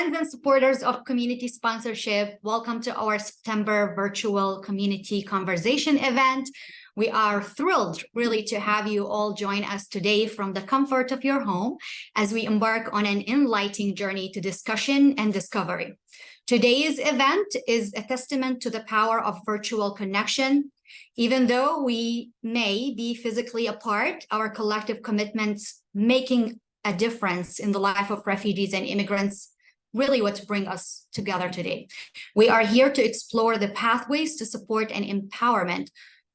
Friends and supporters of community sponsorship, welcome to our September virtual community conversation event. We are thrilled really to have you all join us today from the comfort of your home as we embark on an enlightening journey to discussion and discovery. Today's event is a testament to the power of virtual connection. Even though we may be physically apart, our collective commitments making a difference in the life of refugees and immigrants really what bring us together today. We are here to explore the pathways to support and empowerment,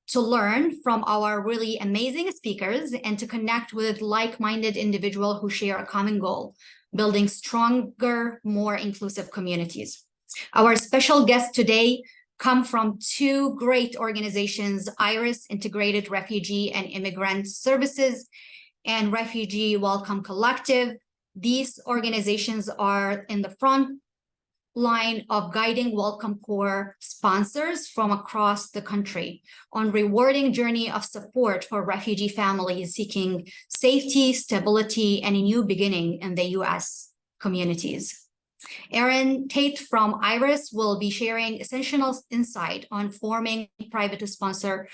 to learn from our really amazing speakers, and to connect with like-minded individuals who share a common goal, building stronger, more inclusive communities. Our special guests today come from two great organizations, IRIS, Integrated Refugee and Immigrant Services, and Refugee Welcome Collective. These organizations are in the front line of guiding Welcome Corps sponsors from across the country on rewarding journey of support for refugee families seeking safety, stability, and a new beginning in the U.S. communities. Erin Tate from IRIS will be sharing essential insight on forming private sponsor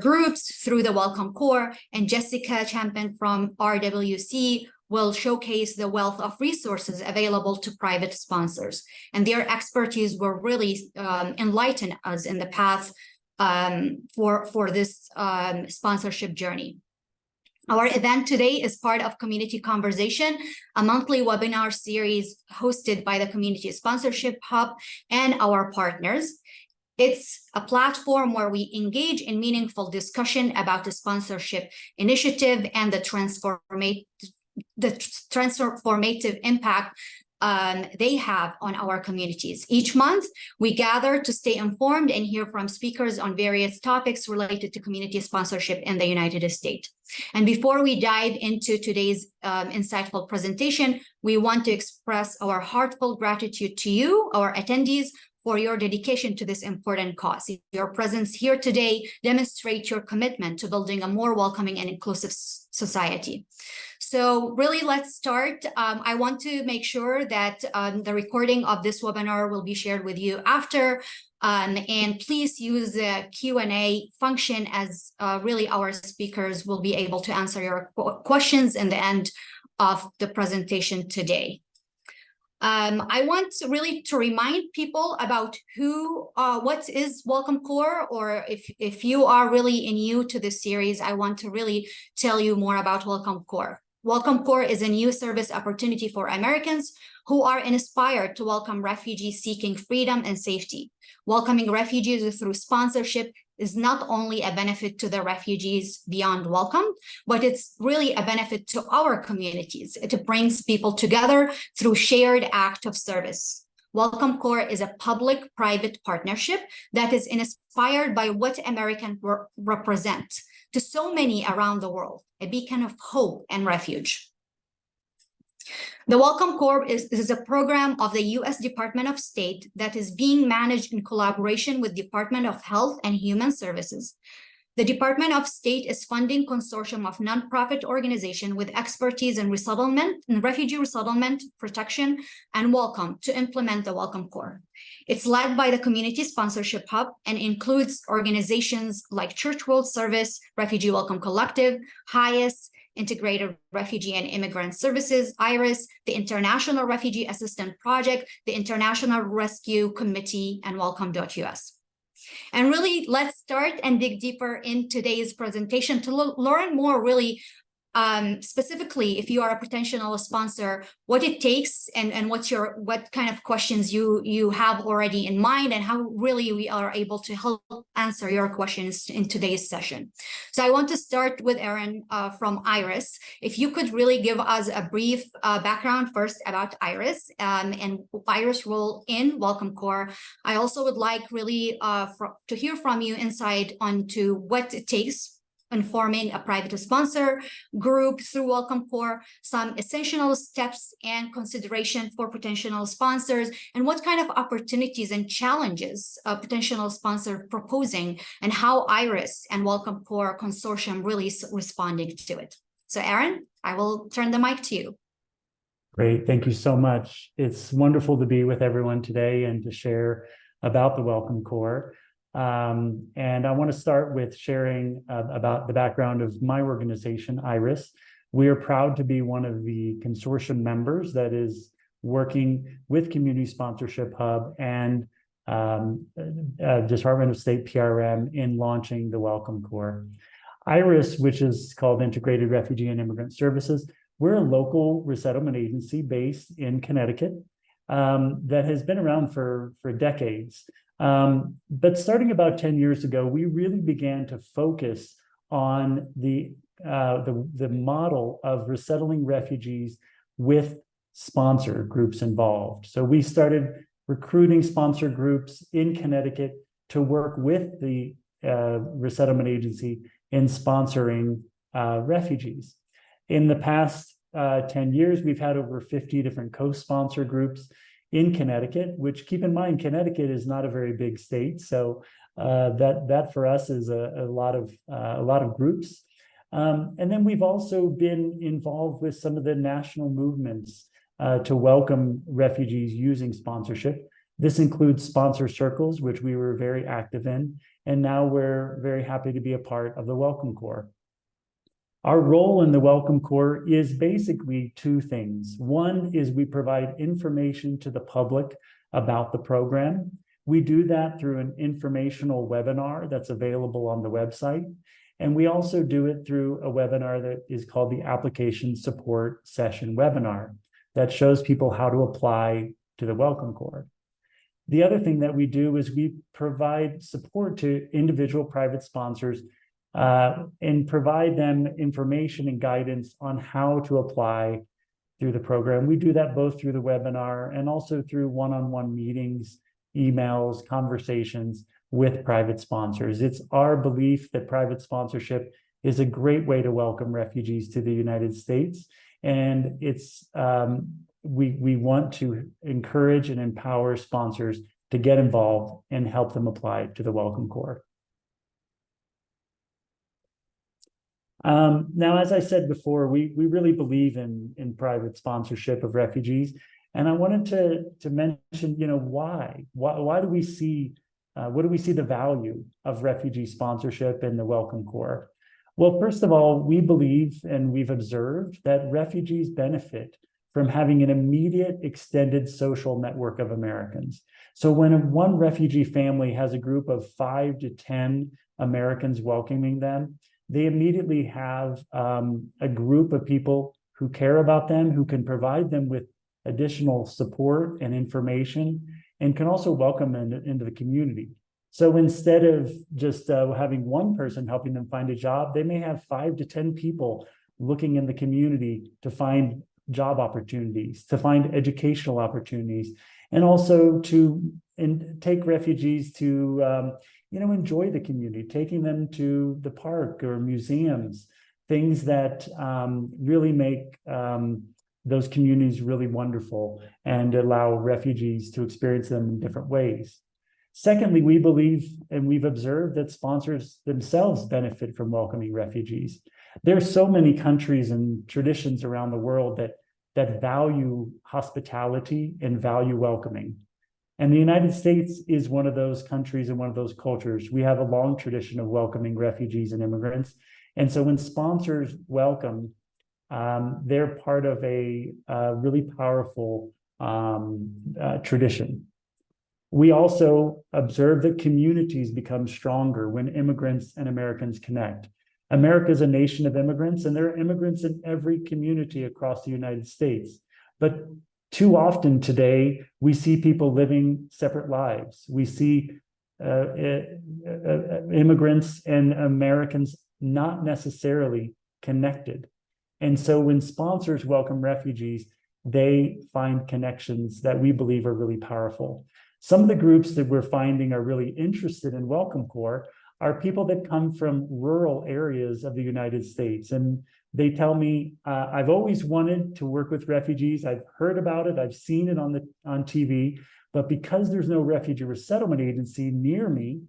groups through the Welcome Corps, and Jessica Champion from RWC will showcase the wealth of resources available to private sponsors. And their expertise will really enlighten us in the path for this sponsorship journey. Our event today is part of Community Conversation, a monthly webinar series hosted by the Community Sponsorship Hub and our partners. It's a platform where we engage in meaningful discussion about the sponsorship initiative and the transformative impact they have on our communities. Each month, we gather to stay informed and hear from speakers on various topics related to community sponsorship in the United States. And before we dive into today's insightful presentation, we want to express our heartfelt gratitude to you, our attendees, for your dedication to this important cause. Your presence here today demonstrates your commitment to building a more welcoming and inclusive society. So really, let's start. I want to make sure that the recording of this webinar will be shared with you after, and please use the Q&A function as really our speakers will be able to answer your questions in the end of the presentation today. I want really to remind people about what is Welcome Corps, or if you are really new to this series, I want to really tell you more about Welcome Corps. Welcome Corps is a new service opportunity for Americans who are inspired to welcome refugees seeking freedom and safety. Welcoming refugees through sponsorship is not only a benefit to the refugees beyond welcome, but it's really a benefit to our communities. It brings people together through shared act of service. Welcome Corps is a public-private partnership that is inspired by what Americans represent to so many around the world, a beacon of hope and refuge. The Welcome Corps is a program of the U.S. Department of State that is being managed in collaboration with Department of Health and Human Services. The Department of State is funding consortium of nonprofit organizations with expertise in resettlement, in refugee resettlement, protection, and welcome to implement the Welcome Corps. It's led by the Community Sponsorship Hub and includes organizations like Church World Service, Refugee Welcome Collective, HIAS, Integrated Refugee and Immigrant Services, IRIS, the International Refugee Assistance Project, the International Rescue Committee, and Welcome.us. And really, let's start and dig deeper in today's presentation to learn more really specifically, if you are a potential sponsor, what it takes and what kind of questions you have already in mind, and how really we are able to help answer your questions in today's session. So I want to start with Erin from IRIS. If you could really give us a brief background first about IRIS and IRIS role in Welcome Corps. I also would like really to hear from you insight onto what it takes in forming a private sponsor group through Welcome Corps, some essential steps and consideration for potential sponsors, and what kind of opportunities and challenges a potential sponsor proposing, and how IRIS and Welcome Corps consortium really responding to it. So Erin, I will turn the mic to you. Great. Thank you so much. It's wonderful to be with everyone today and to share about the Welcome Corps. And I want to start with sharing about the background of my organization, IRIS. We are proud to be one of the consortium members that is working with Community Sponsorship Hub and Department of State PRM in launching the Welcome Corps. IRIS, which is called Integrated Refugee and Immigrant Services, we're a local resettlement agency based in Connecticut that has been around for decades. But starting about 10 years ago, we really began to focus on the model of resettling refugees with sponsor groups involved. So we started recruiting sponsor groups in Connecticut to work with the resettlement agency in sponsoring refugees. In the past 10 years, we've had over 50 different co-sponsor groups in Connecticut, which, keep in mind, Connecticut is not a very big state. So that for us is a lot of groups. And then we've also been involved with some of the national movements to welcome refugees using sponsorship. This includes sponsor circles, which we were very active in. And now we're very happy to be a part of the Welcome Corps. Our role in the Welcome Corps is basically two things. One is we provide information to the public about the program. We do that through an informational webinar that's available on the website. And we also do it through a webinar that is called the Application Support Session webinar that shows people how to apply to the Welcome Corps. The other thing that we do is we provide support to individual private sponsors and provide them information and guidance on how to apply through the program. We do that both through the webinar and also through one-on-one meetings, emails, conversations with private sponsors. It's our belief that private sponsorship is a great way to welcome refugees to the United States. And it's we want to encourage and empower sponsors to get involved and help them apply to the Welcome Corps. Now, as I said before, we really believe in private sponsorship of refugees. And I wanted to mention, why do we see, what do we see the value of refugee sponsorship in the Welcome Corps? Well, first of all, we believe and we've observed that refugees benefit from having an immediate extended social network of Americans. So when one refugee family has a group of 5 to 10 Americans welcoming them, they immediately have a group of people who care about them, who can provide them with additional support and information, and can also welcome them into the community. So instead of just having one person helping them find a job, they may have 5 to 10 people looking in the community to find job opportunities, to find educational opportunities, and also to take refugees to enjoy the community, taking them to the park or museums, things that really make those communities really wonderful and allow refugees to experience them in different ways. Secondly, we believe and we've observed that sponsors themselves benefit from welcoming refugees. There are so many countries and traditions around the world that value hospitality and value welcoming. And the United States is one of those countries and one of those cultures. We have a long tradition of welcoming refugees and immigrants. And so when sponsors welcome, they're part of a really powerful tradition. We also observe that communities become stronger when immigrants and Americans connect. America is a nation of immigrants, and there are immigrants in every community across the United States. But too often today, we see people living separate lives. We see immigrants and Americans not necessarily connected. And so when sponsors welcome refugees, they find connections that we believe are really powerful. Some of the groups that we're finding are really interested in Welcome Corps are people that come from rural areas of the United States. And they tell me, I've always wanted to work with refugees. I've heard about it. I've seen it on TV. But because there's no refugee resettlement agency near me,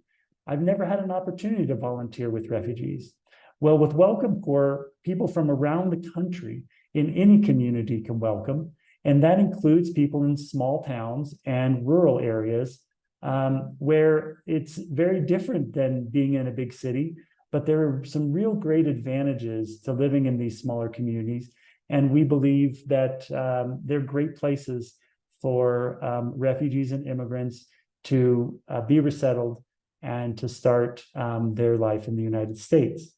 I've never had an opportunity to volunteer with refugees. Well, with Welcome Corps, people from around the country in any community can welcome. And that includes people in small towns and rural areas where it's very different than being in a big city, but there are some real great advantages to living in these smaller communities. And we believe that they're great places for refugees and immigrants to be resettled and to start their life in the United States.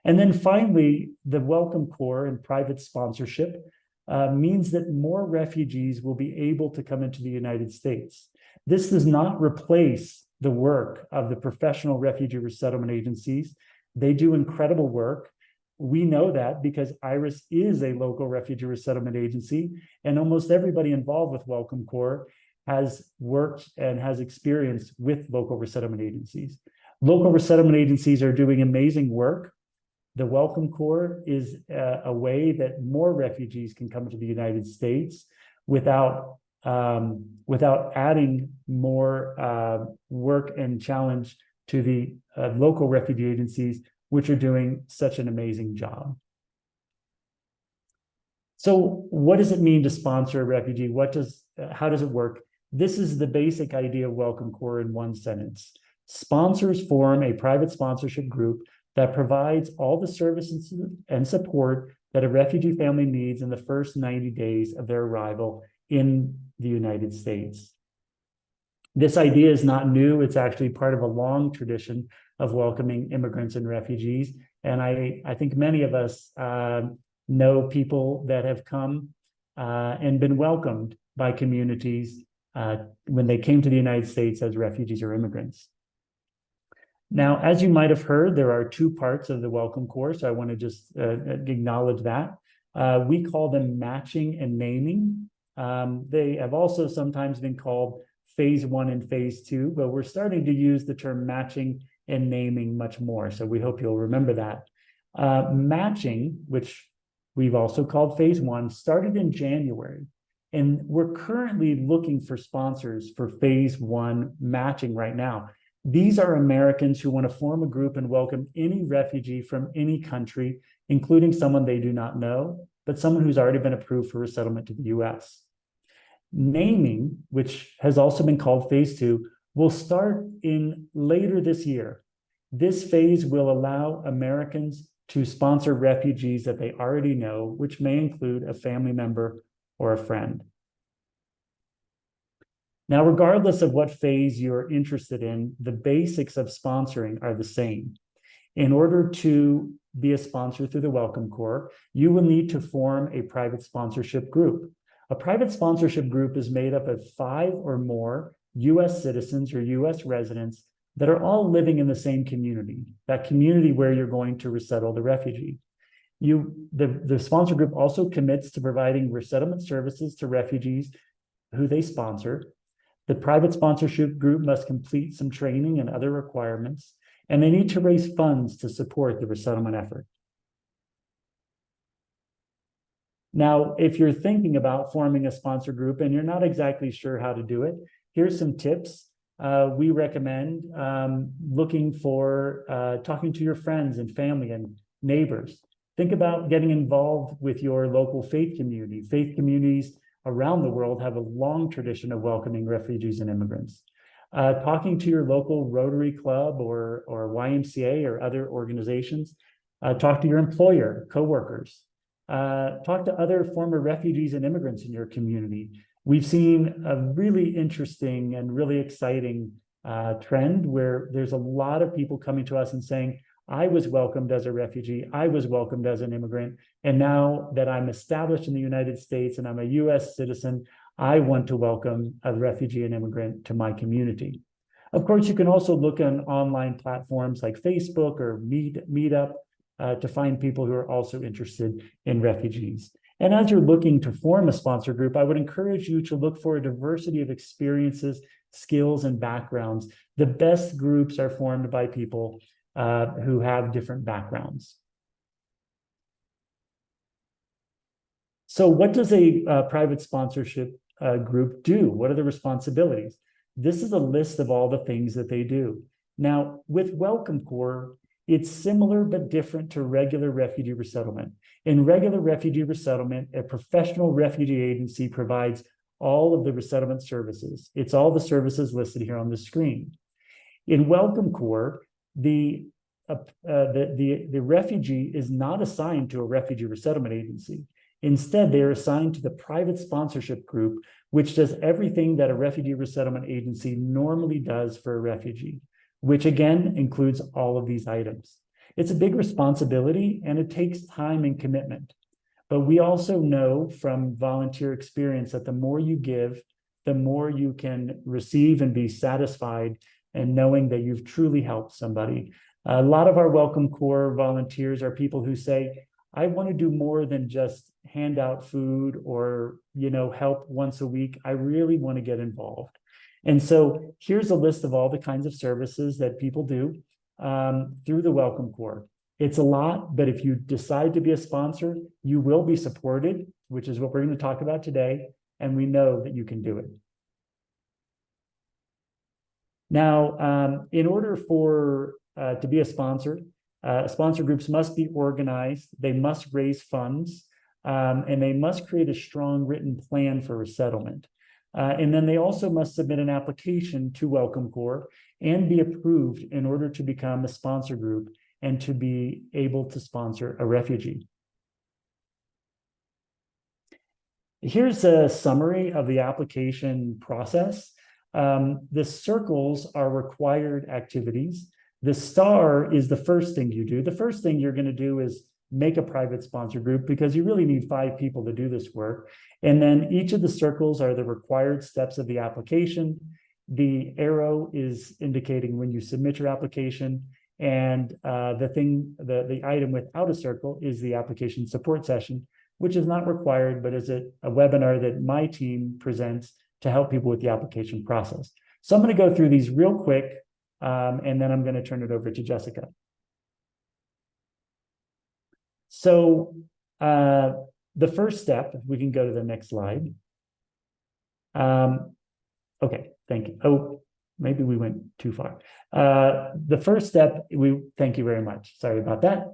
And then finally, the Welcome Corps and private sponsorship means that more refugees will be able to come into the United States. This does not replace the work of the professional refugee resettlement agencies. They do incredible work. We know that because IRIS is a local refugee resettlement agency, and almost everybody involved with Welcome Corps has worked and has experience with local resettlement agencies. Local resettlement agencies are doing amazing work. The Welcome Corps is a way that more refugees can come to the United States without adding more work and challenge to the local refugee agencies, which are doing such an amazing job. So what does it mean to sponsor a refugee? How does it work? This is the basic idea of Welcome Corps in one sentence. Sponsors form a private sponsorship group that provides all the services and support that a refugee family needs in the first 90 days of their arrival in the United States. This idea is not new. It's actually part of a long tradition of welcoming immigrants and refugees. And I think many of us know people that have come and been welcomed by communities when they came to the United States as refugees or immigrants. Now, as you might have heard, there are two parts of the Welcome Corps, so I want to just acknowledge that. We call them matching and naming. They have also sometimes been called phase 1 and phase 2, but we're starting to use the term matching and naming much more, so we hope you'll remember that. Matching, which we've also called phase 1, started in January, and we're currently looking for sponsors for phase 1 matching right now. These are Americans who want to form a group and welcome any refugee from any country, including someone they do not know, but someone who's already been approved for resettlement to the US. Naming, which has also been called phase 2, will start in later this year. This phase will allow Americans to sponsor refugees that they already know, which may include a family member or a friend. Now, regardless of what phase you're interested in, the basics of sponsoring are the same. In order to be a sponsor through the Welcome Corps, you will need to form a private sponsorship group. A private sponsorship group is made up of 5 or more US citizens or US residents that are all living in the same community, that community where you're going to resettle the refugee. The sponsor group also commits to providing resettlement services to refugees who they sponsor. The private sponsorship group must complete some training and other requirements, and they need to raise funds to support the resettlement effort. Now, if you're thinking about forming a sponsor group and you're not exactly sure how to do it, here's some tips. We recommend looking for talking to your friends and family and neighbors. Think about getting involved with your local faith community. Faith communities around the world have a long tradition of welcoming refugees and immigrants. Talking to your local Rotary Club or YMCA or other organizations. Talk to your employer, coworkers. Talk to other former refugees and immigrants in your community. We've seen a really interesting and really exciting trend where there's a lot of people coming to us and saying, I was welcomed as a refugee, I was welcomed as an immigrant, and now that I'm established in the United States and I'm a US citizen, I want to welcome a refugee and immigrant to my community. Of course, you can also look on online platforms like Facebook or Meetup to find people who are also interested in refugees. And as you're looking to form a sponsor group, I would encourage you to look for a diversity of experiences, skills, and backgrounds. The best groups are formed by people who have different backgrounds. So what does a private sponsorship group do? What are the responsibilities? This is a list of all the things that they do. Now, with Welcome Corps, It's similar but different to regular refugee resettlement. In regular refugee resettlement, a professional refugee agency provides all of the resettlement services. It's all the services listed here on the screen. In Welcome Corps, the refugee is not assigned to a refugee resettlement agency. Instead, they are assigned to the private sponsorship group, which does everything that a refugee resettlement agency normally does for a refugee, which again includes all of these items. It's a big responsibility and it takes time and commitment. But we also know from volunteer experience that the more you give, the more you can receive and be satisfied and knowing that you've truly helped somebody. A lot of our Welcome Corps volunteers are people who say, I want to do more than just hand out food or, help once a week. I really want to get involved. And so here's a list of all the kinds of services that people do through the Welcome Corps. It's a lot, but if you decide to be a sponsor, you will be supported, which is what we're going to talk about today. And we know that you can do it. Now, in order for to be a sponsor groups must be organized, they must raise funds, and they must create a strong written plan for resettlement. And then they also must submit an application to Welcome Corps and be approved in order to become a sponsor group and to be able to sponsor a refugee. Here's a summary of the application process. The circles are required activities. The star is the first thing you do. The first thing you're going to do is make a private sponsor group because you really need 5 people to do this work. And then each of the circles are the required steps of the application. The arrow is indicating when you submit your application. And the item without a circle is the application support session, which is not required, but is a webinar that my team presents to help people with the application process. So I'm going to go through these real quick, and then I'm going to turn it over to Jessica. So the first step, if we can go to the next slide. Okay, thank you. Oh, maybe we went too far. The first step, thank you very much. Sorry about that.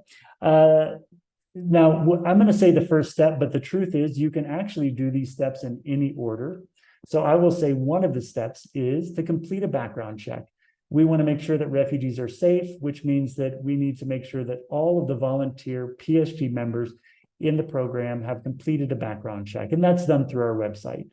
Now, I'm going to say the first step, but the truth is you can actually do these steps in any order. So I will say one of the steps is to complete a background check. We want to make sure that refugees are safe, which means that we need to make sure that all of the volunteer PSG members in the program have completed a background check, and that's done through our website.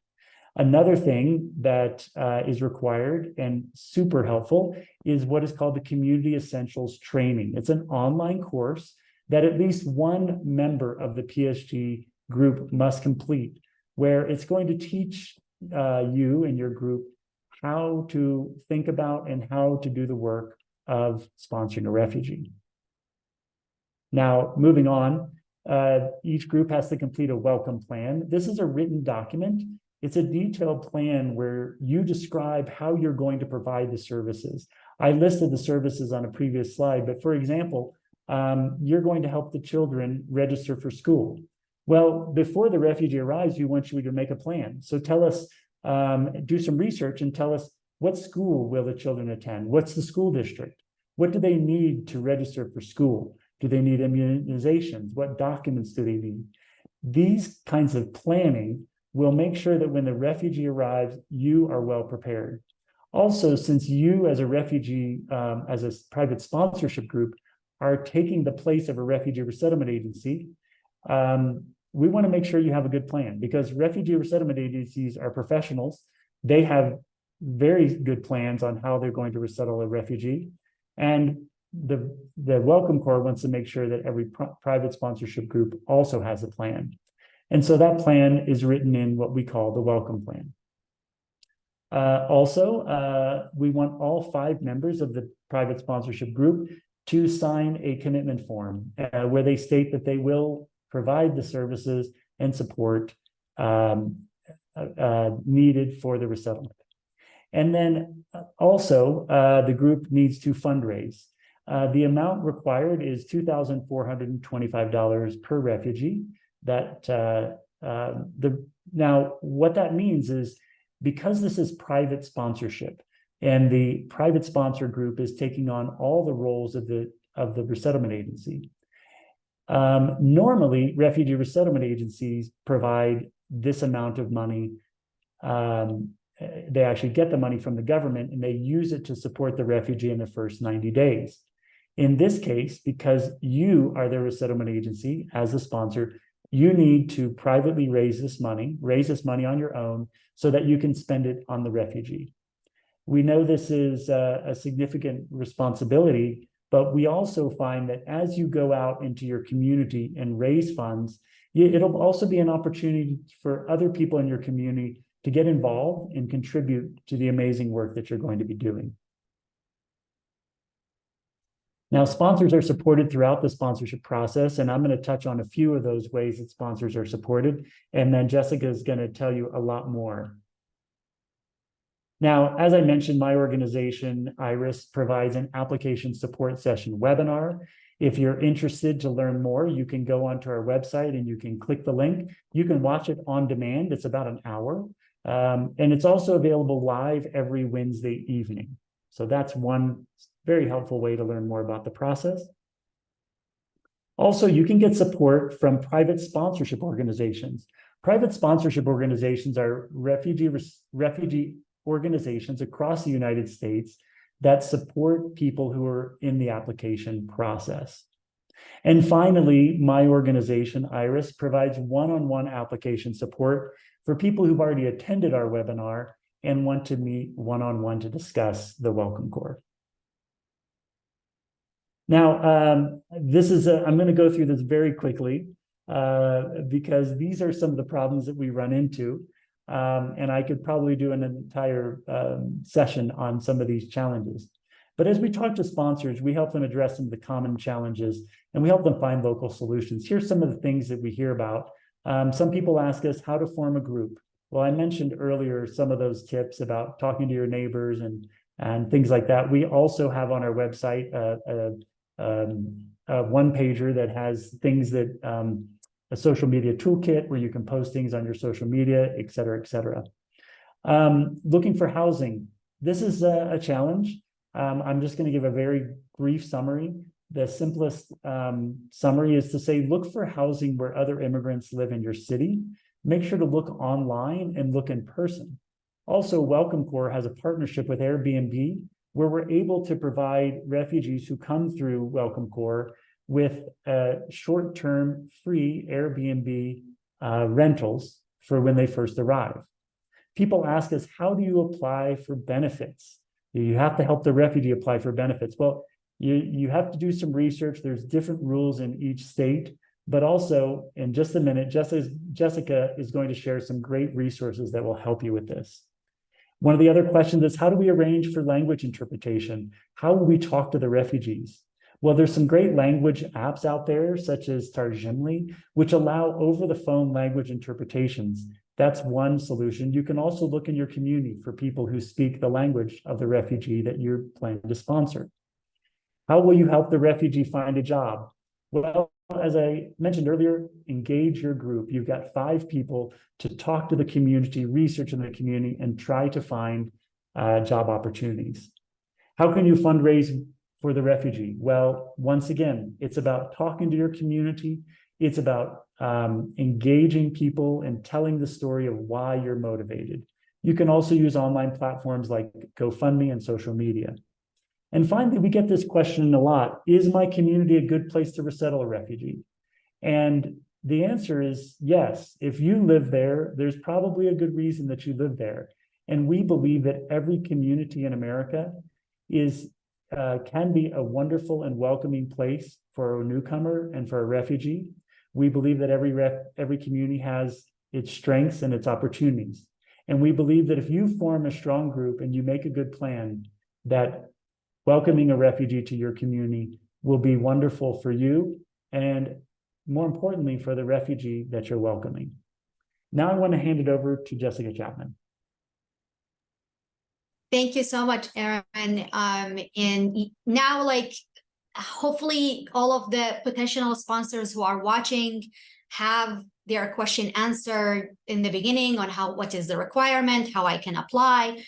Another thing that is required and super helpful is what is called the Community Essentials Training. It's an online course that at least one member of the PSG group must complete, where it's going to teach you and your group how to think about and how to do the work of sponsoring a refugee. Now, moving on, each group has to complete a welcome plan. This is a written document. It's a detailed plan where you describe how you're going to provide the services. I listed the services on a previous slide, but for example, you're going to help the children register for school. Well, before the refugee arrives, we want you to make a plan. So tell us, do some research and tell us what school will the children attend? What's the school district? What do they need to register for school? Do they need immunizations? What documents do they need? These kinds of planning will make sure that when the refugee arrives, you are well prepared. Also, since you as a refugee, as a private sponsorship group, are taking the place of a refugee resettlement agency, we want to make sure you have a good plan because refugee resettlement agencies are professionals. They have very good plans on how they're going to resettle a refugee. And the Welcome Corps wants to make sure that every private sponsorship group also has a plan. And so that plan is written in what we call the Welcome Plan. Also, we want all 5 members of the private sponsorship group to sign a commitment form where they state that they will provide the services and support needed for the resettlement. And then also, the group needs to fundraise. The amount required is $2,425 per refugee. Now, what that means is because this is private sponsorship and the private sponsor group is taking on all the roles of the of the resettlement agency. Normally, refugee resettlement agencies provide this amount of money. They actually get the money from the government and they use it to support the refugee in the first 90 days. In this case, because you are the resettlement agency as the sponsor, you need to privately raise this money on your own so that you can spend it on the refugee. We know this is a significant responsibility, but we also find that as you go out into your community and raise funds, it'll also be an opportunity for other people in your community to get involved and contribute to the amazing work that you're going to be doing. Now, sponsors are supported throughout the sponsorship process, and I'm going to touch on a few of those ways that sponsors are supported, and then Jessica is going to tell you a lot more. Now, as I mentioned, my organization, IRIS, provides an application support session webinar. If you're interested to learn more, you can go onto our website and you can click the link. You can watch it on demand. It's about an hour. And it's also available live every Wednesday evening. So that's one very helpful way to learn more about the process. Also, you can get support from private sponsorship organizations. Private sponsorship organizations are refugee organizations across the United States that support people who are in the application process. And finally, my organization, IRIS, provides one-on-one application support for people who've already attended our webinar and want to meet one-on-one to discuss the Welcome Corps. Now, I'm going to go through this very quickly because these are some of the problems that we run into. And I could probably do an entire session on some of these challenges. But as we talk to sponsors, we help them address some of the common challenges and we help them find local solutions. Here's some of the things that we hear about. Some people ask us how to form a group. Well, I mentioned earlier some of those tips about talking to your neighbors and things like that. We also have on our website a one-pager that has things that a social media toolkit where you can post things on your social media, et cetera, et cetera. Looking for housing. This is a challenge. I'm just going to give a very brief summary. The simplest summary is to say, look for housing where other immigrants live in your city. Make sure to look online and look in person. Also, Welcome Corps has a partnership with Airbnb where we're able to provide refugees who come through Welcome Corps with short-term free Airbnb rentals for when they first arrive. People ask us, how do you apply for benefits? You have to help the refugee apply for benefits. Well, you have to do some research. There's different rules in each state, but also in just a minute, Jessica is going to share some great resources that will help you with this. One of the other questions is, how do we arrange for language interpretation? How will we talk to the refugees? Well, there's some great language apps out there, such as Tarjimly, which allow over-the-phone language interpretations. That's one solution. You can also look in your community for people who speak the language of the refugee that you're planning to sponsor. How will you help the refugee find a job? Well, as I mentioned earlier, engage your group. You've got 5 people to talk to the community, research in the community, and try to find job opportunities. How can you fundraise for the refugee? Well, once again, it's about talking to your community. It's about engaging people and telling the story of why you're motivated. You can also use online platforms like GoFundMe and social media. And finally, we get this question a lot. Is my community a good place to resettle a refugee? And the answer is yes. If you live there, there's probably a good reason that you live there. And we believe that every community in America can be a wonderful and welcoming place for a newcomer and for a refugee. We believe that every community has its strengths and its opportunities. And we believe that if you form a strong group and you make a good plan, that welcoming a refugee to your community will be wonderful for you and, more importantly, for the refugee that you're welcoming. Now I want to hand it over to Jessica Chapman. Thank you so much, Aaron. And now, hopefully all of the potential sponsors who are watching have their question answered in the beginning on what is the requirement, how I can apply,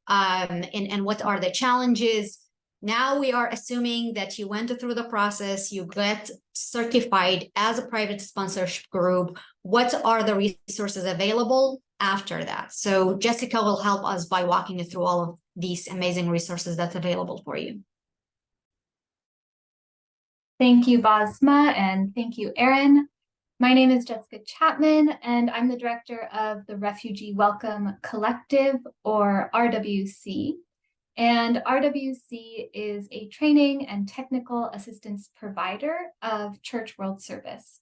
and what are the challenges. Now we are assuming that you went through the process, you get certified as a private sponsorship group. What are the resources available after that? So Jessica will help us by walking you through all of these amazing resources that's available for you. Thank you, Basma, and thank you, Erin. My name is Jessica Chapman, and I'm the director of the Refugee Welcome Collective, or RWC. And RWC is a training and technical assistance provider of Church World Service.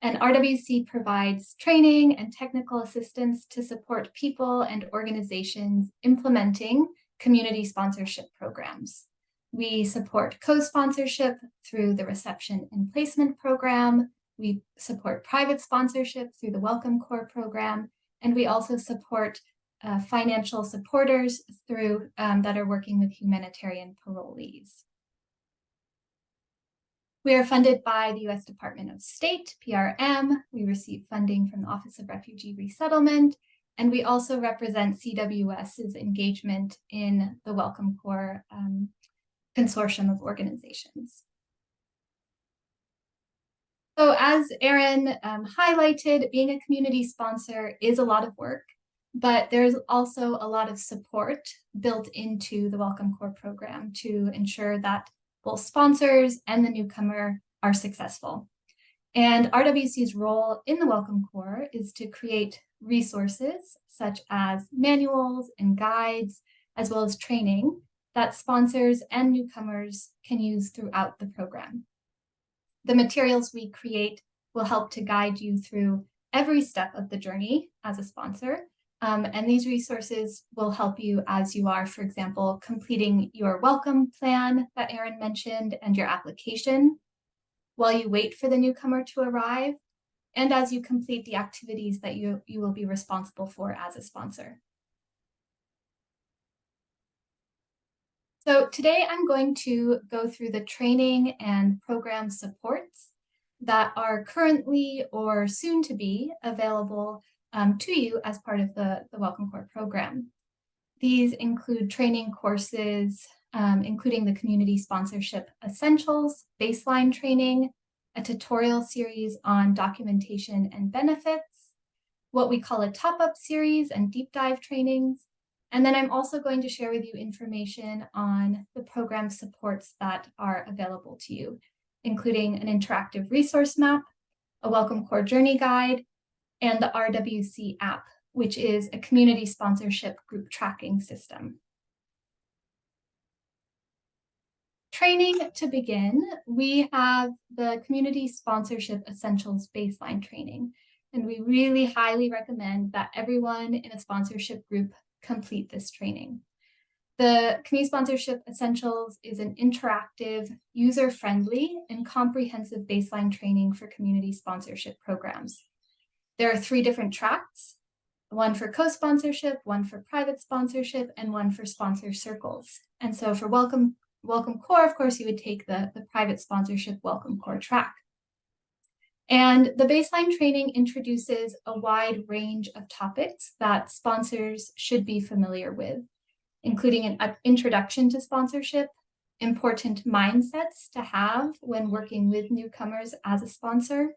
And RWC provides training and technical assistance to support people and organizations implementing community sponsorship programs. We support co-sponsorship through the Reception and Placement Program. We support private sponsorship through the Welcome Corps program. And we also support financial supporters through that are working with humanitarian parolees. We are funded by the U.S. Department of State, PRM. We receive funding from the Office of Refugee Resettlement, and we also represent CWS's engagement in the Welcome Corps consortium of organizations. So as Erin highlighted, being a community sponsor is a lot of work, but there's also a lot of support built into the Welcome Corps program to ensure that both sponsors and the newcomer are successful. And RWC's role in the Welcome Corps is to create resources such as manuals and guides, as well as training that sponsors and newcomers can use throughout the program. The materials we create will help to guide you through every step of the journey as a sponsor. And these resources will help you as you are, for example, completing your welcome plan that Erin mentioned and your application, while you wait for the newcomer to arrive, and as you complete the activities that you will be responsible for as a sponsor. So today I'm going to go through the training and program supports that are currently or soon to be available to you as part of the Welcome Corps program. These include training courses, including the Community Sponsorship Essentials baseline training, a tutorial series on documentation and benefits, what we call a top-up series and deep dive trainings. And then I'm also going to share with you information on the program supports that are available to you, including an interactive resource map, a Welcome Corps journey guide, and the RWC app, which is a community sponsorship group tracking system. Training to begin, we have the Community Sponsorship Essentials baseline training, and we really highly recommend that everyone in a sponsorship group complete this training. The Community Sponsorship Essentials is an interactive, user-friendly, and comprehensive baseline training for community sponsorship programs. There are 3 different tracks, one for co-sponsorship, one for private sponsorship, and one for sponsor circles. And so for Welcome Corps, of course, you would take the private sponsorship Welcome Corps track. And the baseline training introduces a wide range of topics that sponsors should be familiar with, including an introduction to sponsorship, important mindsets to have when working with newcomers as a sponsor,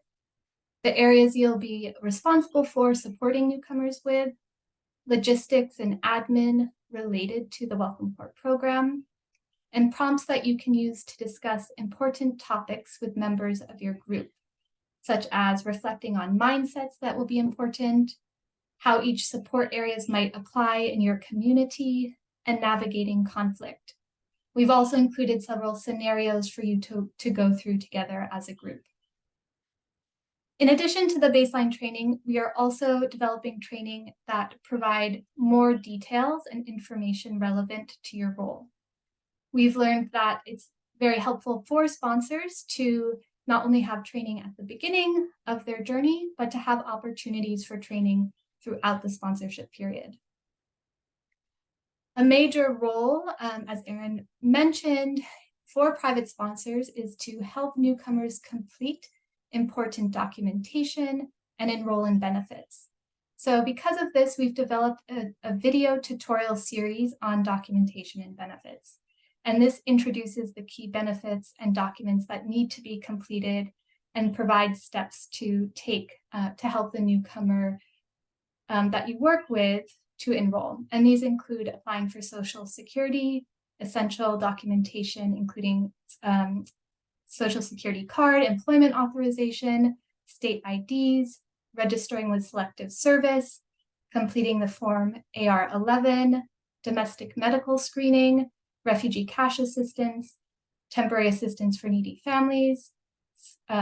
the areas you'll be responsible for supporting newcomers with, logistics and admin related to the Welcome Corps program, and prompts that you can use to discuss important topics with members of your group, such as reflecting on mindsets that will be important, how each support areas might apply in your community, and navigating conflict. We've also included several scenarios for you to go through together as a group. In addition to the baseline training, we are also developing training that provide more details and information relevant to your role. We've learned that it's very helpful for sponsors to not only have training at the beginning of their journey, but to have opportunities for training throughout the sponsorship period. A major role, as Erin mentioned, for private sponsors is to help newcomers complete important documentation and enroll in benefits. So because of this, we've developed a video tutorial series on documentation and benefits. And this introduces the key benefits and documents that need to be completed and provides steps to take to help the newcomer that you work with to enroll. And these include applying for Social Security, essential documentation, including Social Security card, employment authorization, state IDs, registering with selective service, completing the form AR-11, domestic medical screening, refugee cash assistance, temporary assistance for needy families,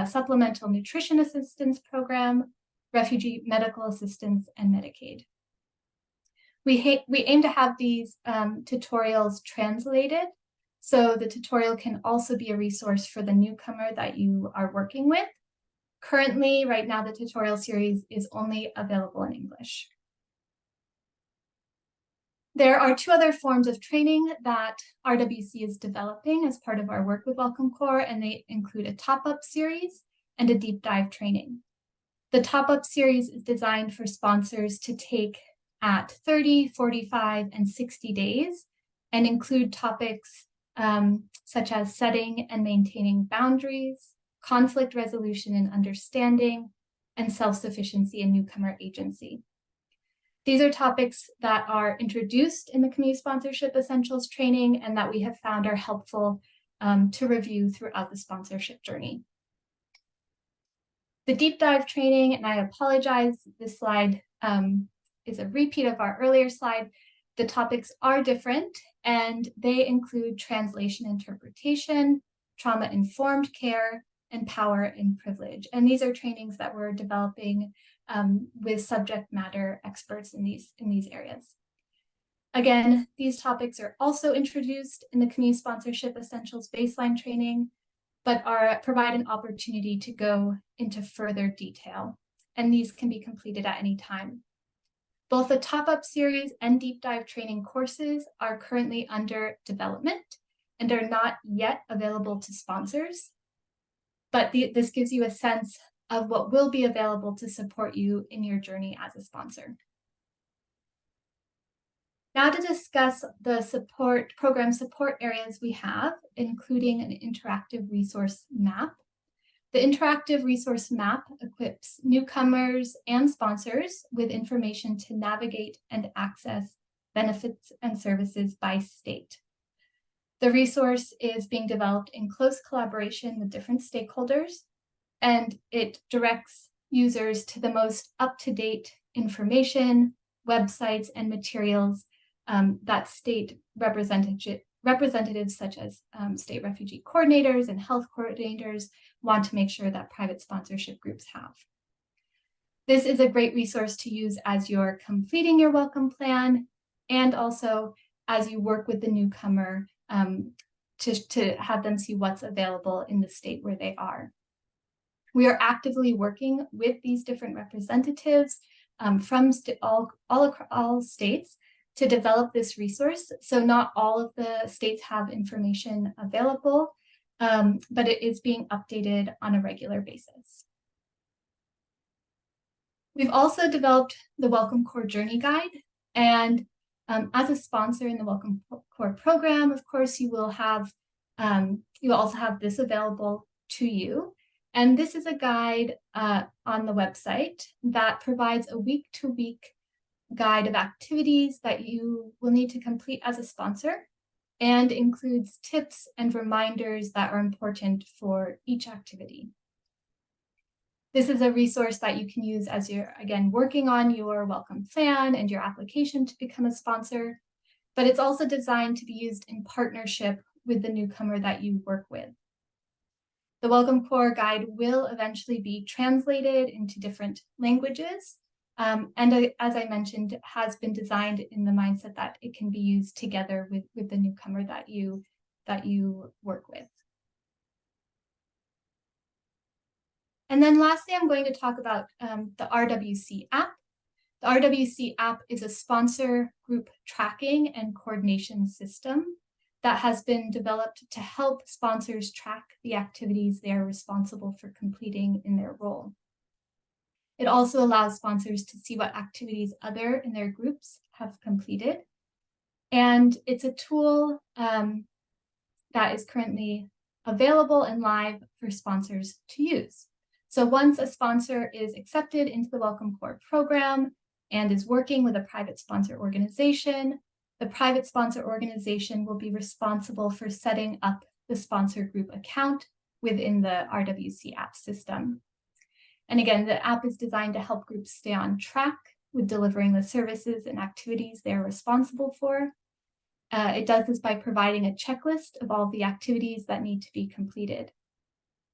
supplemental nutrition assistance program, refugee medical assistance, and Medicaid. We aim to have these tutorials translated, so the tutorial can also be a resource for the newcomer that you are working with. Currently, right now, the tutorial series is only available in English. There are two other forms of training that RWC is developing as part of our work with Welcome Corps, and they include a top-up series and a deep dive training. The top-up series is designed for sponsors to take at 30, 45, and 60 days and include topics such as setting and maintaining boundaries, conflict resolution and understanding, and self-sufficiency and newcomer agency. These are topics that are introduced in the Community Sponsorship Essentials training and that we have found are helpful to review throughout the sponsorship journey. The deep dive training, and I apologize, this slide is a repeat of our earlier slide. The topics are different and they include translation interpretation, trauma-informed care, and power and privilege. And these are trainings that we're developing with subject matter experts in these areas. Again, these topics are also introduced in the Community Sponsorship Essentials baseline training, but provide an opportunity to go into further detail. And these can be completed at any time. Both the top-up series and deep dive training courses are currently under development and are not yet available to sponsors. But this gives you a sense of what will be available to support you in your journey as a sponsor. Now to discuss the program support areas we have, including an interactive resource map. The interactive resource map equips newcomers and sponsors with information to navigate and access benefits and services by state. The resource is being developed in close collaboration with different stakeholders, and it directs users to the most up-to-date information, websites, and materials that state representatives such as state refugee coordinators and health coordinators want to make sure that private sponsorship groups have. This is a great resource to use as you're completing your welcome plan and also as you work with the newcomer to have them see what's available in the state where they are. We are actively working with these different representatives from all states to develop this resource. So not all of the states have information available, but it is being updated on a regular basis. We've also developed the Welcome Corps Journey Guide, and as a sponsor in the Welcome Corps program, of course, you will also have this available to you. And this is a guide on the website that provides a week-to-week guide of activities that you will need to complete as a sponsor and includes tips and reminders that are important for each activity. This is a resource that you can use as you're, again, working on your welcome plan and your application to become a sponsor, but it's also designed to be used in partnership with the newcomer that you work with. The Welcome Corps guide will eventually be translated into different languages, and as I mentioned, has been designed in the mindset that it can be used together with the newcomer that you work with. And then lastly, I'm going to talk about the RWC app. The RWC app is a sponsor group tracking and coordination system that has been developed to help sponsors track the activities they are responsible for completing in their role. It also allows sponsors to see what activities other in their groups have completed. And it's a tool that is currently available and live for sponsors to use. So once a sponsor is accepted into the Welcome Corps program and is working with a private sponsor organization, the private sponsor organization will be responsible for setting up the sponsor group account within the RWC app system. And again, the app is designed to help groups stay on track with delivering the services and activities they're responsible for. It does this by providing a checklist of all the activities that need to be completed.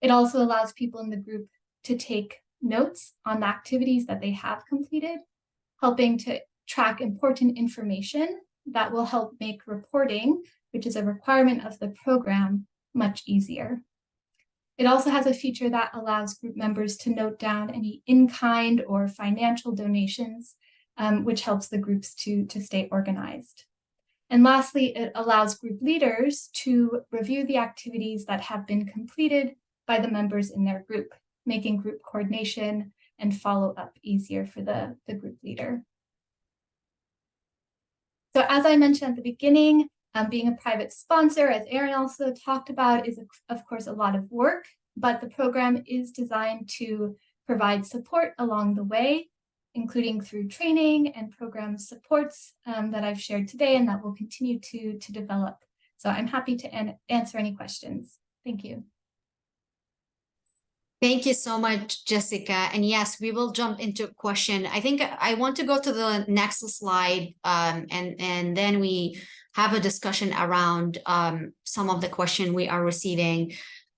It also allows people in the group to take notes on the activities that they have completed, helping to track important information that will help make reporting, which is a requirement of the program, much easier. It also has a feature that allows group members to note down any in-kind or financial donations, which helps the groups to stay organized. And lastly, it allows group leaders to review the activities that have been completed by the members in their group, making group coordination and follow-up easier for the group leader. So as I mentioned at the beginning, being a private sponsor, as Erin also talked about, is of course a lot of work, but the program is designed to provide support along the way, including through training and program supports that I've shared today and that will continue to develop. So I'm happy to answer any questions. Thank you. Thank you so much, Jessica. And yes, we will jump into a question. I think I want to go to the next slide and then we have a discussion around some of the question we are receiving.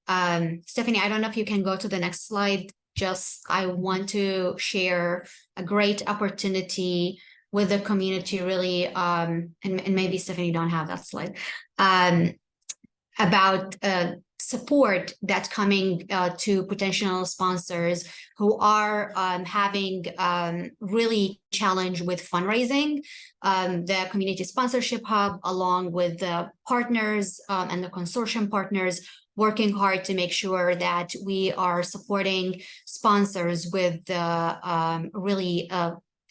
Stephanie, I don't know if you can go to the next slide. Just I want to share a great opportunity with the community, really, and maybe Stephanie don't have that slide, about support that's coming to potential sponsors who are having really challenge with fundraising. The Community Sponsorship Hub, along with the partners and the consortium partners, working hard to make sure that we are supporting sponsors with the really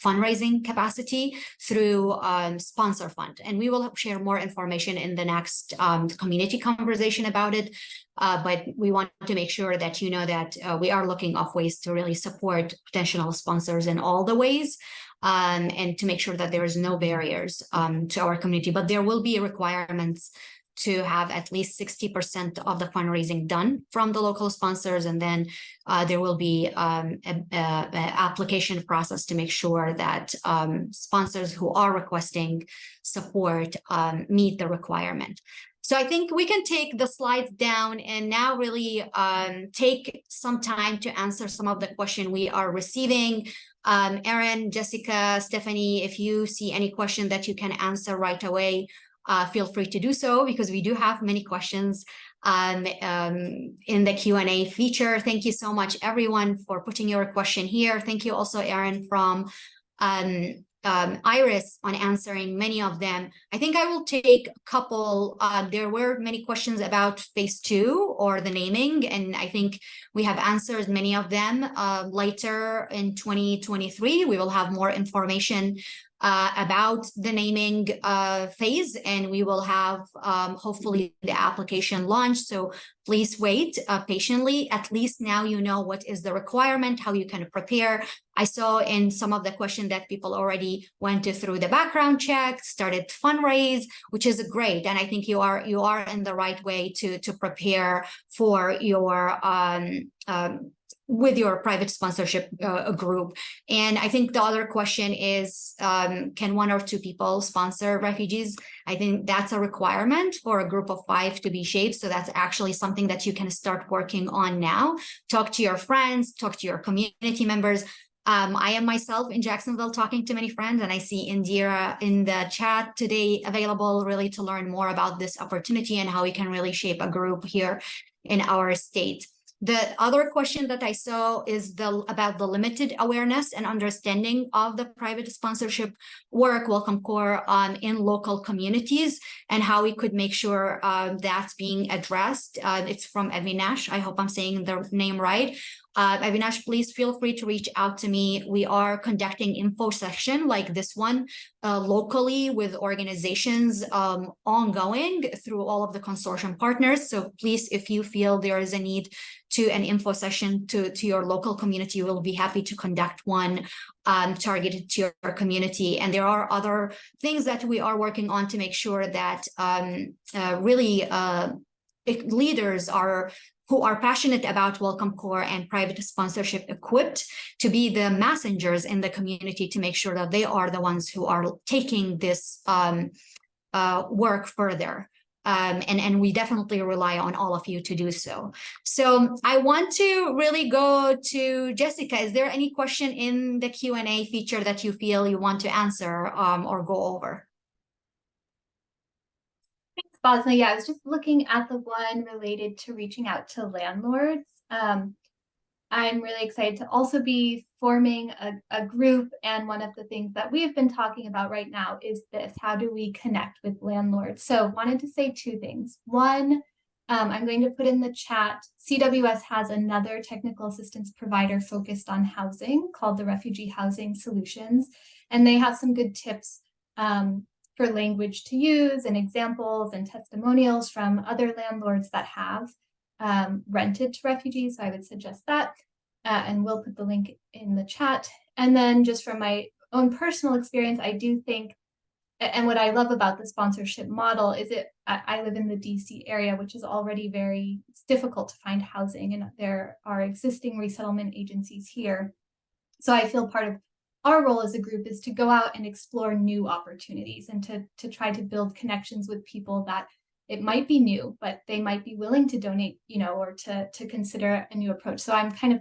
fundraising capacity through sponsor fund. And we will share more information in the next community conversation about it. But we want to make sure that you know that we are looking of ways to really support potential sponsors in all the ways, and to make sure that there is no barriers to our community. But there will be requirements to have at least 60% of the fundraising done from the local sponsors. And then there will be an application process to make sure that sponsors who are requesting support meet the requirement. So I think we can take the slides down and now really take some time to answer some of the questions we are receiving. Erin, Jessica, Stephanie, if you see any question that you can answer right away, feel free to do so, because we do have many questions in the Q&A feature. Thank you so much, everyone, for putting your question here. Thank you also, Erin, from Iris, on answering many of them. I think I will take a couple. There were many questions about phase 2 or the naming, and I think we have answered many of them. Later in 2023, we will have more information about the naming phase, and we will have hopefully the application launch. So please wait patiently. At least now you know what is the requirement, how you can prepare. I saw in some of the questions that people already went through the background check, started fundraise, which is great. And I think you are in the right way to prepare for your with your private sponsorship group. And I think the other question is, can 1 or 2 people sponsor refugees? I think that's a requirement for a group of 5 to be shaped. So that's actually something that you can start working on now. Talk to your friends, talk to your community members. I am myself in Jacksonville talking to many friends, and I see Indira in the chat today available really to learn more about this opportunity and how we can really shape a group here in our state. The other question that I saw is about the limited awareness and understanding of the private sponsorship work, Welcome Corps, in local communities, and how we could make sure that's being addressed. It's from Avinash. I hope I'm saying the name right. Avinash, please feel free to reach out to me. We are conducting info session like this one locally with organizations ongoing through all of the consortium partners. So please, if you feel there is a need to an info session to your local community, we'll be happy to conduct one targeted to your community. And there are other things that we are working on to make sure that really leaders who are passionate about Welcome Corps and private sponsorship equipped to be the messengers in the community to make sure that they are the ones who are taking this work further. And we definitely rely on all of you to do so. So I want to really go to Jessica. Is there any question in the Q&A feature that you feel you want to answer or go over? Thanks, Basma. Yeah, I was just looking at the one related to reaching out to landlords. I'm really excited to also be forming a group, and one of the things that we've been talking about right now is this: how do we connect with landlords? So wanted to say two things. One, I'm going to put in the chat, CWS has another technical assistance provider focused on housing called the Refugee Housing Solutions, and they have some good tips for language to use and examples and testimonials from other landlords that have rented to refugees. So I would suggest that, and we'll put the link in the chat. And then just from my own personal experience, I do think, and what I love about the sponsorship model is I live in the DC area, which is already it's difficult to find housing, and there are existing resettlement agencies here. So I feel part of our role as a group is to go out and explore new opportunities and to try to build connections with people that it might be new, but they might be willing to donate, or to consider a new approach. So I'm kind of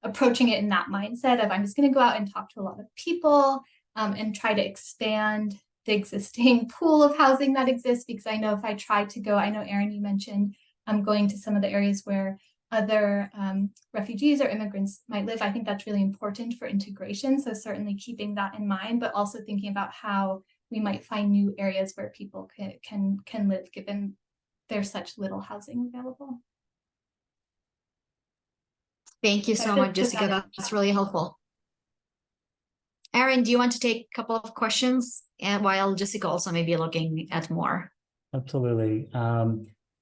approaching it in that mindset of, I'm just going to go out and talk to a lot of people and try to expand the existing pool of housing that exists, because I know if I try to go, I know Erin, you mentioned I'm going to some of the areas where other refugees or immigrants might live. I think that's really important for integration. So certainly keeping that in mind, but also thinking about how we might find new areas where people can live, given there's such little housing available. Thank you so much, Jessica. That's really helpful. Erin, do you want to take a couple of questions? And while Jessica also may be looking at more. Absolutely.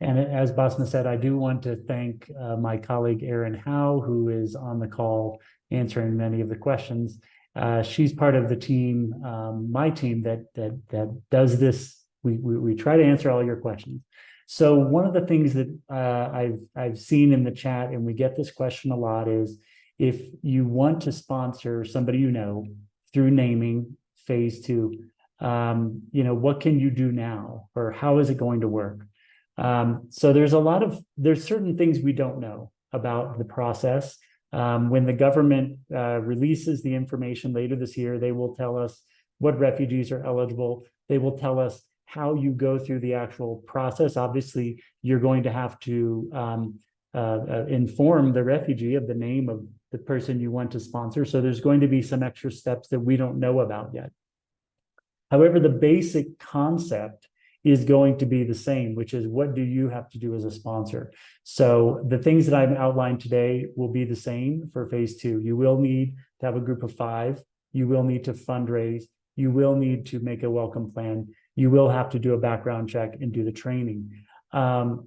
And as Basma said, I do want to thank my colleague Erin Howe, who is on the call answering many of the questions. She's part of the team, my team that does this. We try to answer all your questions. So one of the things that I've seen in the chat, and we get this question a lot, is if you want to sponsor somebody through naming phase 2, what can you do now, or how is it going to work? So there's certain things we don't know about the process. When the government releases the information later this year, they will tell us what refugees are eligible. They will tell us how you go through the actual process. Obviously, you're going to have to inform the refugee of the name of the person you want to sponsor. So there's going to be some extra steps that we don't know about yet. However, the basic concept is going to be the same, which is, what do you have to do as a sponsor? So the things that I've outlined today will be the same for phase 2. You will need to have a group of 5. You will need to fundraise. You will need to make a welcome plan. You will have to do a background check and do the training. You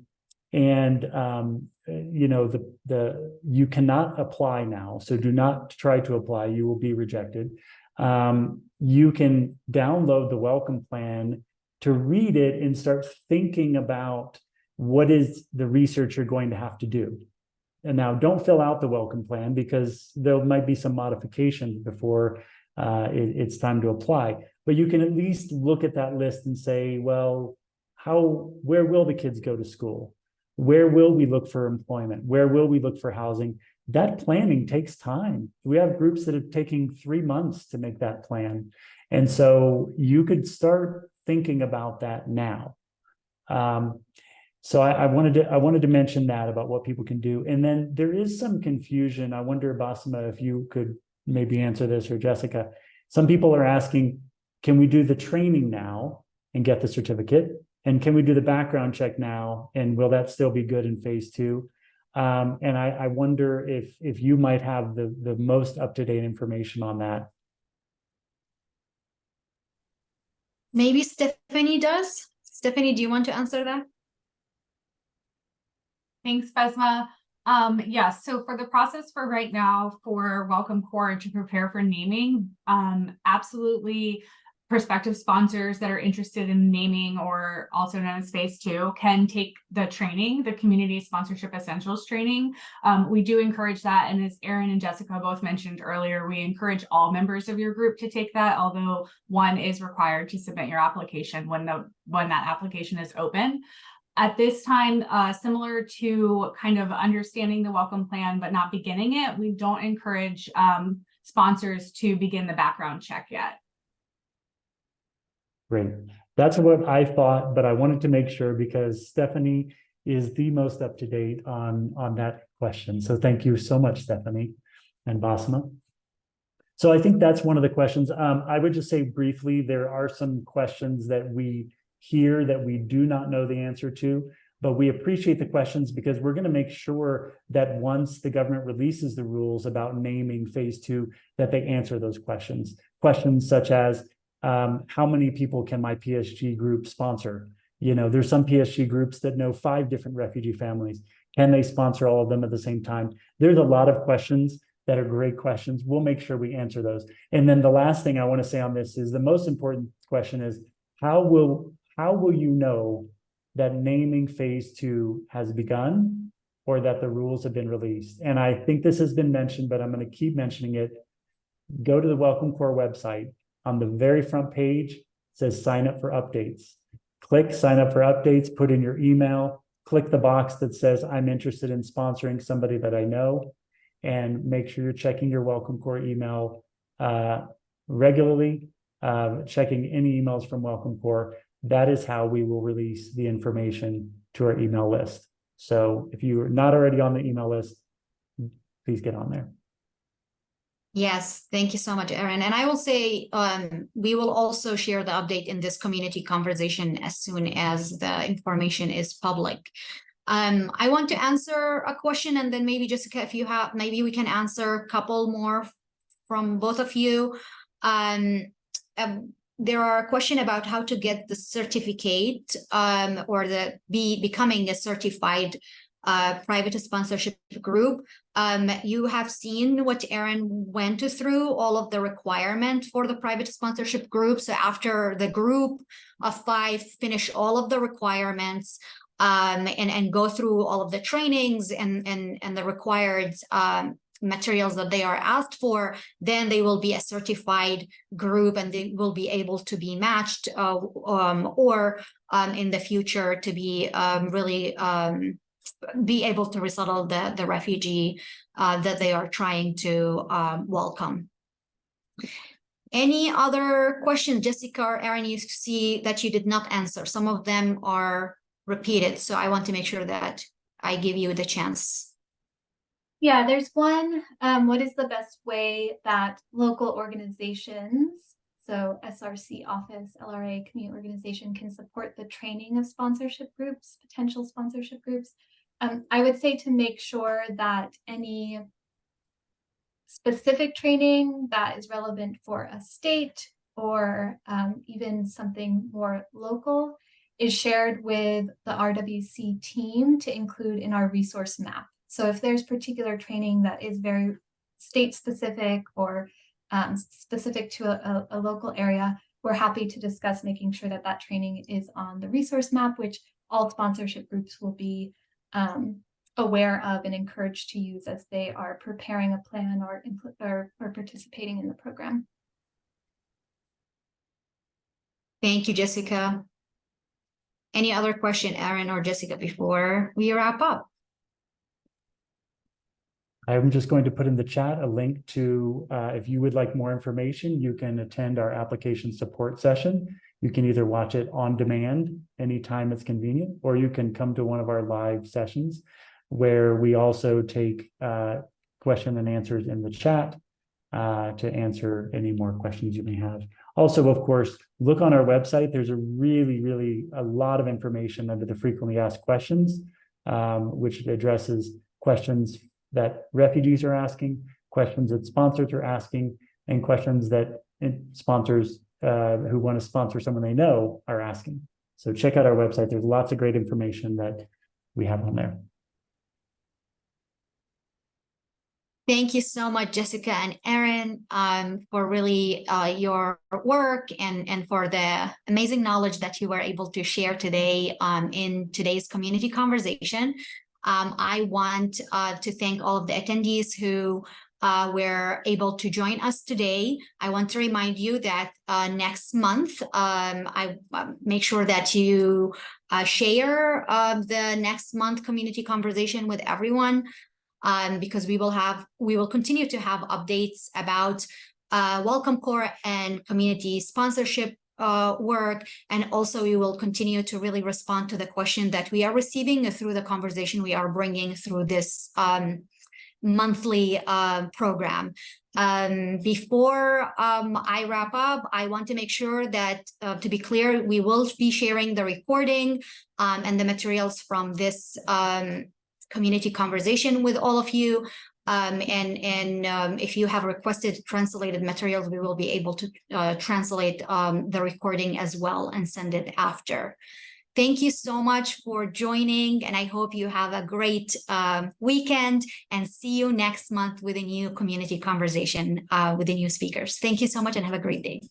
cannot apply now, so do not try to apply. You will be rejected. You can download the welcome plan to read it and start thinking about what is the research you're going to have to do. And now don't fill out the welcome plan, because there might be some modifications before it's time to apply. But you can at least look at that list and say, well, where will the kids go to school? Where will we look for employment? Where will we look for housing? That planning takes time. We have groups that are taking 3 months to make that plan. And so you could start thinking about that now. So I wanted to mention that about what people can do. And then there is some confusion. I wonder, Basma, if you could maybe answer this, or Jessica. Some people are asking, can we do the training now and get the certificate? And can we do the background check now? And will that still be good in phase 2? And I wonder if you might have the most up-to-date information on that. Maybe Stephanie does. Stephanie, do you want to answer that? Thanks, Besma. Yes, so for the process for right now for Welcome Core to prepare for naming, absolutely prospective sponsors that are interested in naming, or also known as Phase 2, can take the training, the Community Sponsorship Essentials training. We do encourage that, and as Erin and Jessica both mentioned earlier, we encourage all members of your group to take that, although one is required to submit your application when that application is open. At this time, similar to kind of understanding the welcome plan but not beginning it, we don't encourage sponsors to begin the background check yet. Great. That's what I thought, but I wanted to make sure because Stephanie is the most up to date on that question. So thank you so much, Stephanie and Basma. So I think that's one of the questions. I would just say briefly, there are some questions that we hear that we do not know the answer to, but we appreciate the questions because we're going to make sure that once the government releases the rules about naming Phase 2, that they answer those questions. Questions such as, how many people can my PSG group sponsor? You know, there's some PSG groups that know 5 different refugee families. Can they sponsor all of them at the same time? There's a lot of questions that are great questions. We'll make sure we answer those. And then the last thing I want to say on this is the most important question is, how will you know that naming Phase 2 has begun or that the rules have been released? And I think this has been mentioned, but I'm going to keep mentioning it. Go to the Welcome Core website. On the very front page, it says sign up for updates. Click sign up for updates, put in your email, click the box that says I'm interested in sponsoring somebody that I know, and make sure you're checking your Welcome Core email regularly, checking any emails from Welcome Core. That is how we will release the information to our email list. So if you're not already on the email list, please get on there. Yes, thank you so much, Erin. And I will say, we will also share the update in this community conversation as soon as the information is public. I want to answer a question, and then maybe Jessica, if you have, maybe we can answer a couple more from both of you. There are a question about how to get the certificate, or becoming a certified private sponsorship group. You have seen what Erin went through, all of the requirement for the private sponsorship group. So after the group of 5 finish all of the requirements, and go through all of the trainings and the required materials that they are asked for, then they will be a certified group and they will be able to be matched, or in the future to be be able to resettle the refugee that they are trying to welcome. Any other questions, Jessica or Erin? You see that you did not answer. Some of them are repeated, so I want to make sure that I give you the chance. Yeah, there's one. What is the best way that local organizations, so SRC office, LRA, community organization, can support the training of sponsorship groups, potential sponsorship groups? I would say to make sure that any specific training that is relevant for a state or even something more local is shared with the RWC team to include in our resource map. So if there's particular training that is very state specific or specific to a local area, we're happy to discuss making sure that that training is on the resource map, which all sponsorship groups will be aware of and encouraged to use as they are preparing a plan or participating in the program. Thank you, Jessica. Any other question, Erin or Jessica, before we wrap up? I'm just going to put in the chat a link to, if you would like more information, you can attend our application support session. You can either watch it on demand anytime it's convenient, or you can come to one of our live sessions where we also take question and answers in the chat to answer any more questions you may have. Also, of course, look on our website. There's a lot of information under the frequently asked questions, which addresses questions that refugees are asking, questions that sponsors are asking, and questions that sponsors who want to sponsor someone they know are asking. So check out our website. There's lots of great information that we have on there. Thank you so much, Jessica and Erin, for really your work and for the amazing knowledge that you were able to share today in today's community conversation. I want to thank all of the attendees who were able to join us today. I want to remind you that next month, I make sure that you share the next month community conversation with everyone. Because we will continue to have updates about Welcome Corps and community sponsorship work, and also we will continue to really respond to the question that we are receiving through the conversation we are bringing through this monthly program. Before I wrap up, I want to make sure that, to be clear, we will be sharing the recording and the materials from this community conversation with all of you. If you have requested translated materials, we will be able to translate the recording as well and send it after. Thank you so much for joining, and I hope you have a great weekend, and see you next month with a new community conversation with the new speakers. Thank you so much and have a great day.